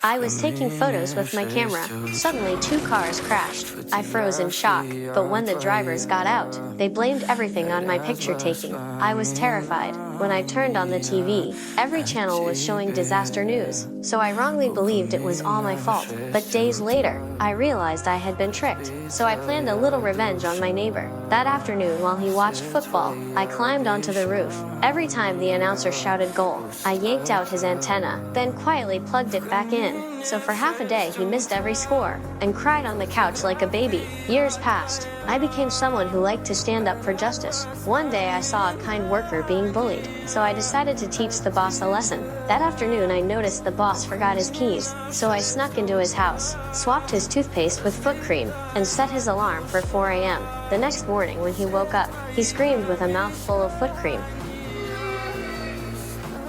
I was taking photos with my camera. Suddenly, two cars crashed. I froze in shock, but when the drivers got out, they blamed everything on my picture taking. I was terrified. When I turned on the TV, every channel was showing disaster news, so I wrongly believed it was all my fault. But days later, I realized I had been tricked, so I planned a little revenge on my neighbor. That afternoon, while he watched football, I climbed onto the roof. Every time the announcer shouted goal, I yanked out his antenna, then quietly plugged it back in. So for half a day he missed every score, and cried on the couch like a baby. Years passed. I became someone who liked to stand up for justice. One day I saw a kind worker being bullied, so I decided to teach the boss a lesson. That afternoon I noticed the boss forgot his keys, so I snuck into his house, swapped his toothpaste with foot cream, and set his alarm for 4 a.m. The next morning when he woke up, he screamed with a mouthful of foot cream.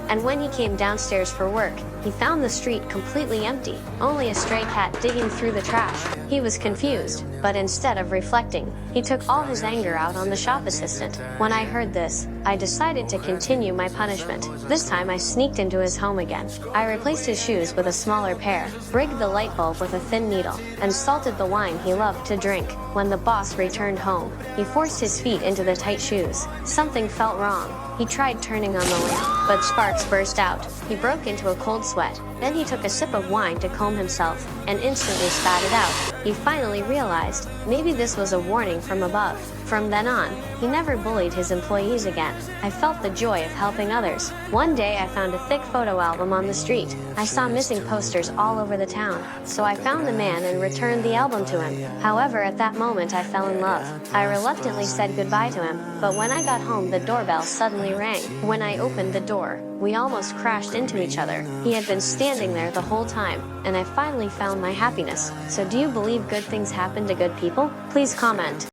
And when he came downstairs for work, he found the street completely empty, only a stray cat digging through the trash. He was confused, but instead of reflecting, he took all his anger out on the shop assistant. When I heard this, I decided to continue my punishment. This time I sneaked into his home again. I replaced his shoes with a smaller pair, rigged the light bulb with a thin needle, and salted the wine he loved to drink. When the boss returned home, he forced his feet into the tight shoes. Something felt wrong. He tried turning on the lamp, but sparks burst out. He broke into a cold sweat. Then he took a sip of wine to calm himself, and instantly spat it out. He finally realized, maybe this was a warning from above. From then on, he never bullied his employees again. I felt the joy of helping others. One day I found a thick photo album on the street. I saw missing posters all over the town, so I found the man and returned the album to him. However, at that moment I fell in love. I reluctantly said goodbye to him, but when I got home the doorbell suddenly rang. When I opened the door, we almost crashed into each other. He had been standing there the whole time, and I finally found my happiness. So do you believe good things happen to good people? Please comment.